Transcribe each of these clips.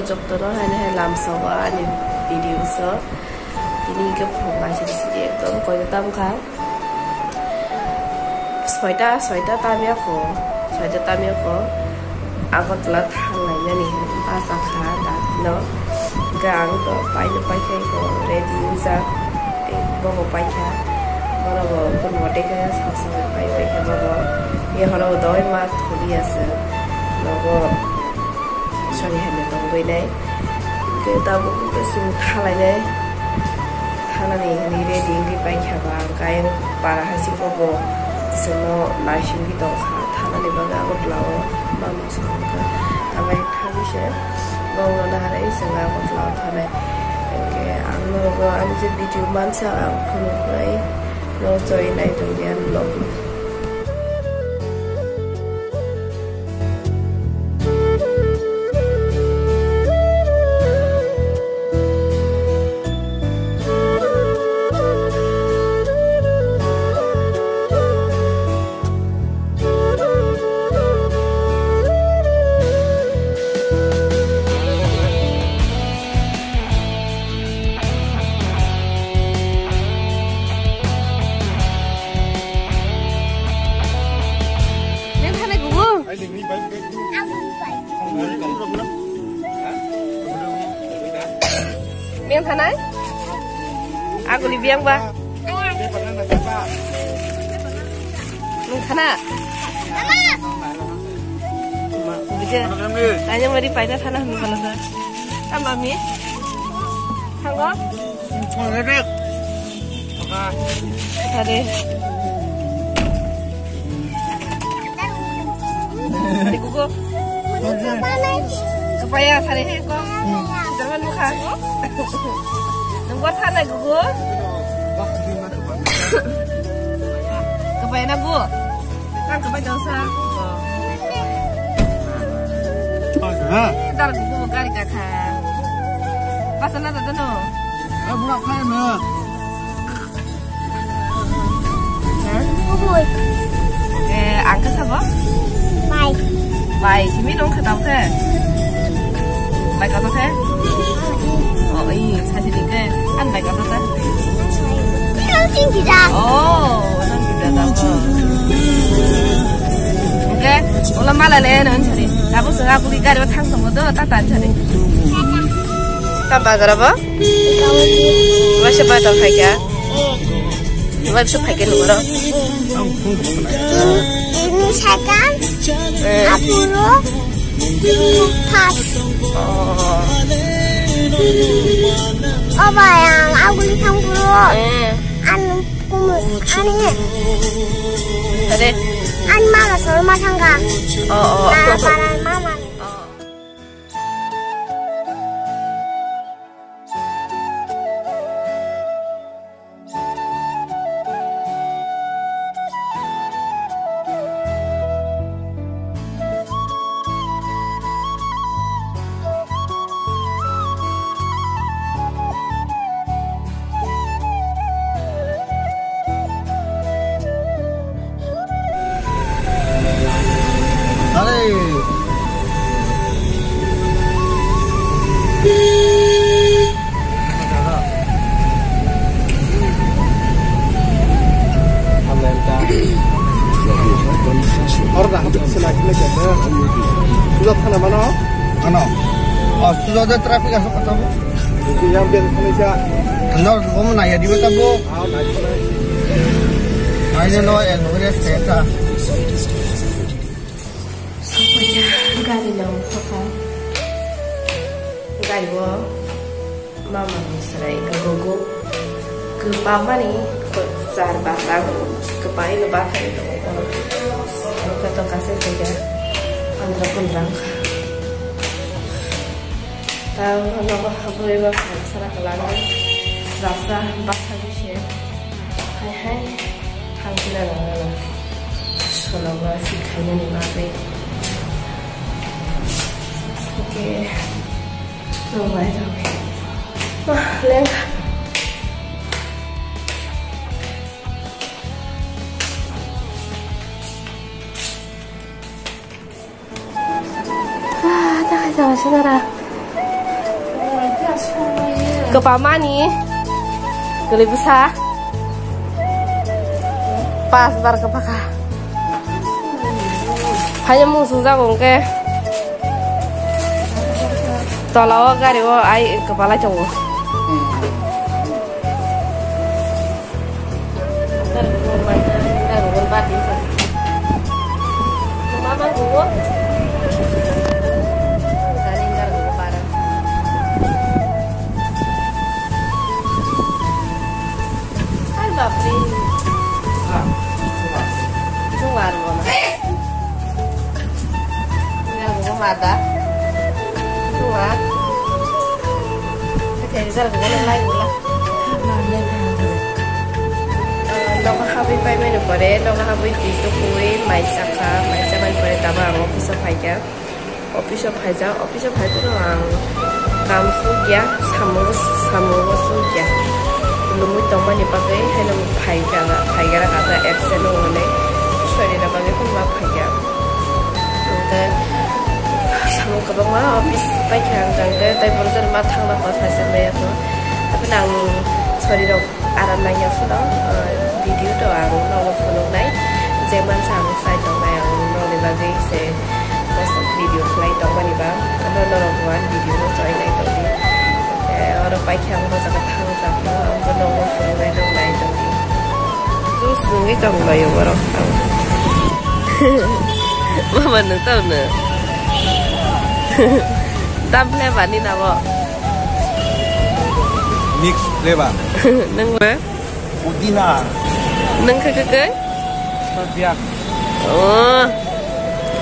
joktono hai lam sawa ani video so tini ke phongai sidi ekdom koi tam kha soita tamia ko agotla thanglai nani asa kha da no gang to pai khai ko ready usa bo pai kha boro kun mote ka sa pai kha boro ye horo doi ma thuli ase logo sorry hame tong goi nai ke ta bu ke su thalai nai thalani ni ready ngi pai kha ba kai para ha si ko bo seno naishin gi dong kha thalani ba ga gotlao mama sa ka amai thali she bo na hare sanga gotlao thane ke angno go ani je video man sa ang phunu nai no joy nai to dian log miếng thằng ấy, aku di biang ba, miếng thằng à, bây giờ, anh em đi phải ra thằng nào mình còn nữa, anh bảo mi, thằng đó, thằng đi, đi cô, kepaya sari he ko, jangan luka. Nungguat sana gugu. Kepaya na bu, kan kepaya dosa. Ntar gugu kari kakak. Pasan na tado no. Buat mana me? Gugu. Angkat apa? Mai. Mai, sini nong ketau teh. Mai kata teh? Oh iya, saya jadi kan mai kata teh. Nang tidak. Oh, nang tidak tahu. Oke, ulah malah le nang cari. Kamu sengaja beli kari batang semua tu, tak tan cari. Tambah berapa? Masih berapa harga? Masih harga dulu. Ini sekarang 40 pas. Apa yang aku beli 60? Anu kumur, anu Tadi? Anu mana rumah tangga? Nah, para mama. Orang dah selagi lagi ada. Sudah kena mana? Ano? Oh, sudah ada trafik asal katamu? Jadi yang biar Malaysia. Anda kamu naya di mana bu? Naya no yang nulis kereta. Supaya gari nang papa. Gari wo. Mama misalnya gogo. Ke papa ni ke sar batang ke pai le batang itu. Kata kasih saja. Andra pun berangkat. Tahu kalau aku lewat sana kelangan, rasa bakal sih. Hai, hangkila lah. Kalau masih kayaknya ni mabe. Oke, nunggu aja. Wah, lengkap. Saudara, Kepamani, geli besar. Pas bar kepaka. Hanya musuh jagung ke. Tolong gari wo ai kepala cowok. Terus batin. Mama gua. Mata tua jadi saya boleh lain lah dong habis payment pada dong habis itu kue macam pada tabang office itu orang kamu ya sama ya belum itu mana pakai hanya pakai kata Excel oleh sorry dah pakai pun pakai sama kebang mah office pakai hanggang deh tapi baru matang lah pas hasil bayar tuh tapi nang sorry dong aran nanya sudah video doang nong follow naik zaman sama saya dong yang nong lagi saya post video play dong mana bang kalau nong buat video join naik dong di orang pakai hang masa ketang sama orang nong follow naik dong naik dong di terus nunggu kamu bayar orang tahu mama neng tahu ne tam flavor ni nào mix flavor nâng má pudina nâng cái setiap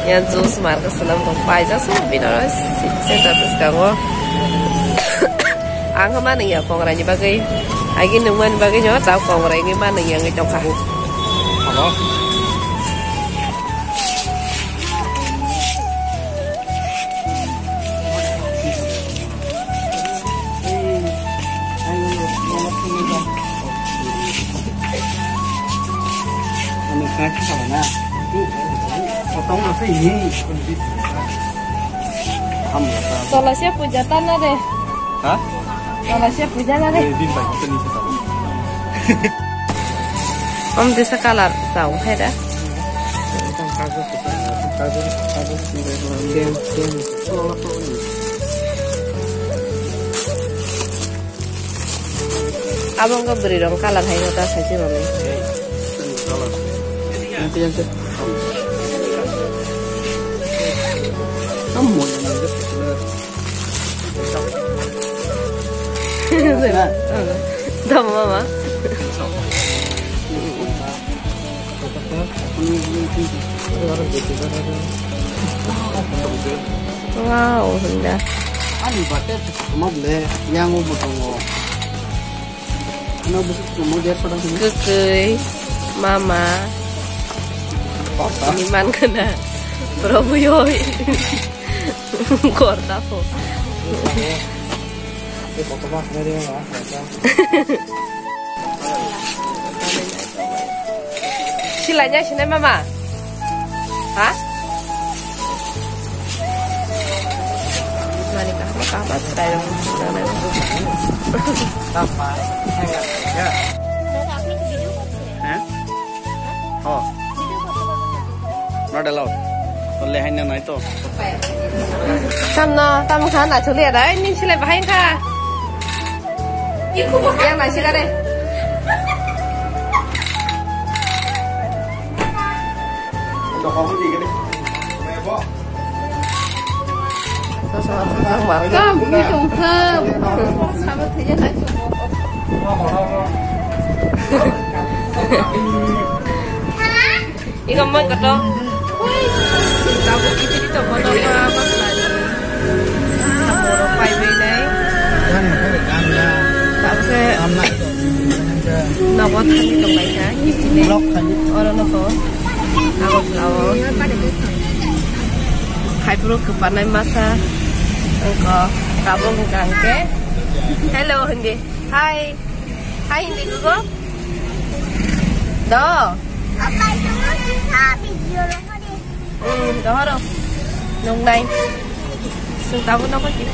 yang juice marka selam pai ja so binara center terus kago ang mana ya kongra ni bagai agi nungwan bagai jo tau kongra ini mana yang ngejok kahu halo cái sao nè potong nó cái gì kalau siap puja tanah deh hah kalau siap puja tanah deh din bagi tani sa tahu om desa kalar tahu heda abang kau beri dong kalar hai nota saja mami nanti yang kamu yang nanti tahu mama wow hendak ani batet semua boleh yang mau potong ano bisa mau dia potong kekei mama papa iman kena Prabuyoi corta po silanya sini mama hah manikah apa sudah apa ya oh not allowed boleh hanya na itu tamna tam khan na chule da nin chile bhain kha yang na sila re cho con cái gì cái đi mẹ bố cơm cái trùng thơm sao mà thế giới trùng 이거 뭔가 또 나고 이들이 또 뭐가 막라니 사고로 파이브네 나고 나고 타니 또 말이야 이지네 얼어놓고 나고 나고 파이브로 급반의 마사 이거 가봉 간게 헬로 흔디 하이 하이 흔디 그거 너 Apa itu bisa video lo tadi? Đó đâu nông này xương tao nó có chỉ